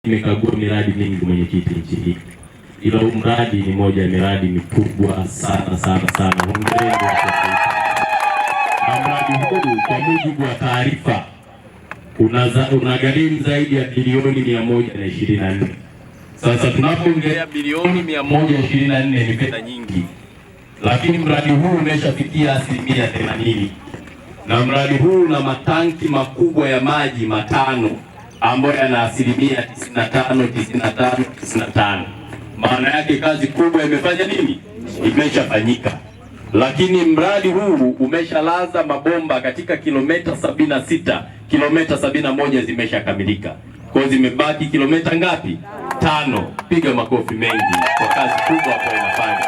Nimekagua miradi mingi mwenyekiti nchi hii, ila huu mradi ni moja ya miradi mikubwa sana sana sana. Hongereni. Na mradi huu kwa mujibu wa taarifa unagharimu zaidi ya bilioni 124. Sasa tunapoongelea bilioni 124 ni fedha nyingi, lakini mradi huu umeshafikia 80%, na mradi huu una matanki makubwa ya maji matano ambayo yana 95%. Maana yake kazi kubwa imefanya nini? Imeshafanyika. Lakini mradi huu umeshalaza mabomba katika kilomita 76, kilomita 71 zimeshakamilika. Kwa hiyo zimebaki kilomita ngapi? 5. Piga makofi mengi kwa kazi kubwa ambayo inafanya.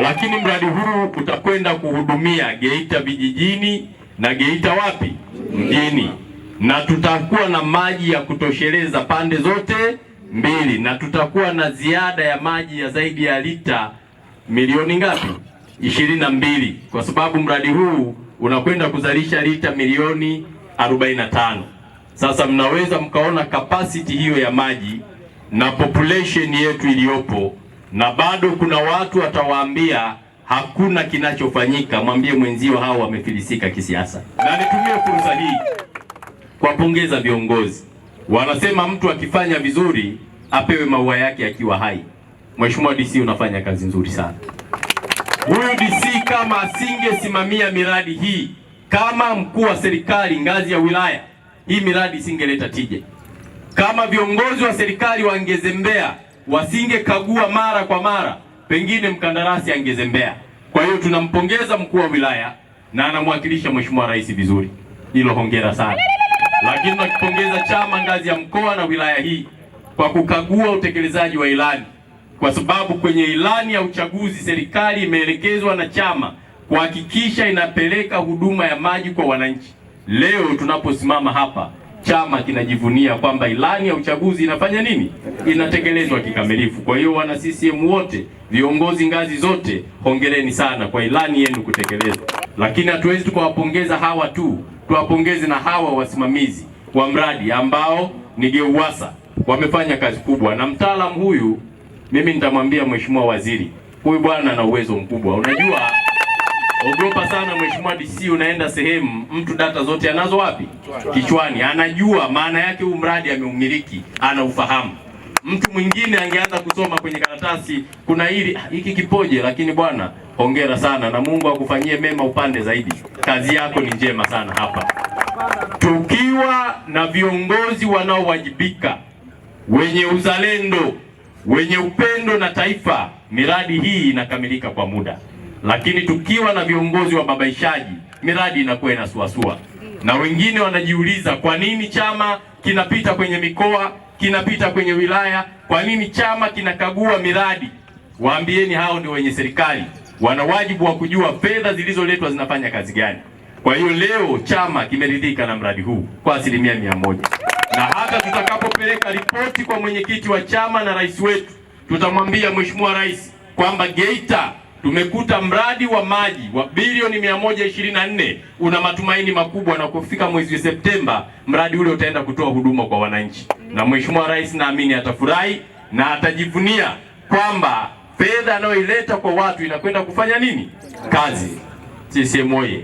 Lakini mradi huu utakwenda kuhudumia Geita vijijini na Geita wapi? Mjini. Na tutakuwa na maji ya kutosheleza pande zote mbili, na tutakuwa na ziada ya maji ya zaidi ya lita milioni ngapi? 22, kwa sababu mradi huu unakwenda kuzalisha lita milioni 45. Sasa mnaweza mkaona capacity hiyo ya maji na population yetu iliyopo, na bado kuna watu watawaambia hakuna kinachofanyika. Mwambie mwenzio hao wamefilisika kisiasa. Na nitumie fursa hii kuwapongeza viongozi. Wanasema mtu akifanya vizuri apewe maua yake akiwa hai. Mheshimiwa DC, unafanya kazi nzuri sana. Huyu DC kama asingesimamia miradi hii kama mkuu wa serikali ngazi ya wilaya, hii miradi isingeleta tija. Kama viongozi wa serikali wangezembea, wasingekagua mara kwa mara, pengine mkandarasi angezembea. Kwa hiyo tunampongeza mkuu wa wilaya na anamwakilisha Mheshimiwa Rais vizuri. Hilo hongera sana. Lakini tunakipongeza chama ngazi ya mkoa na wilaya hii kwa kukagua utekelezaji wa ilani, kwa sababu kwenye ilani ya uchaguzi serikali imeelekezwa na chama kuhakikisha inapeleka huduma ya maji kwa wananchi. Leo tunaposimama hapa, chama kinajivunia kwamba ilani ya uchaguzi inafanya nini? Inatekelezwa kikamilifu. Kwa hiyo wana CCM wote, viongozi ngazi zote, hongereni sana kwa ilani yenu kutekelezwa. Lakini hatuwezi tukawapongeza hawa tu, tuwapongeze na hawa wasimamizi wa mradi ambao ni GEUWASA, wamefanya kazi kubwa. Na mtaalamu huyu mimi nitamwambia Mheshimiwa Waziri, huyu bwana ana uwezo mkubwa. Unajua, ogopa sana Mheshimiwa DC, unaenda sehemu mtu data zote anazo wapi? Kichwani. Anajua maana yake huu mradi ameumiliki, ana ufahamu. Mtu mwingine angeanza kusoma kwenye karatasi kuna hiki kipoje, lakini bwana hongera sana na Mungu akufanyie mema upande zaidi. Kazi yako ni njema sana hapa. Tukiwa na viongozi wanaowajibika, wenye uzalendo, wenye upendo na taifa, miradi hii inakamilika kwa muda. Lakini tukiwa na viongozi wa babaishaji, miradi inakuwa inasuasua. Na wengine wanajiuliza kwa nini chama kinapita kwenye mikoa, kinapita kwenye wilaya, kwa nini chama kinakagua miradi? Waambieni hao ndio wenye serikali, wana wajibu wa kujua fedha zilizoletwa zinafanya kazi gani. Kwa hiyo leo chama kimeridhika na mradi huu kwa 100%. Na hata tutakapopeleka ripoti kwa mwenyekiti wa chama na rais wetu, tutamwambia Mheshimiwa Rais kwamba Geita tumekuta mradi wa maji wa bilioni 124 una matumaini makubwa, na kufika mwezi Septemba mradi ule utaenda kutoa huduma kwa wananchi. Na Mheshimiwa Rais naamini atafurahi na atajivunia kwamba fedha anayoileta kwa watu inakwenda kufanya nini? Kazi. CCM oye!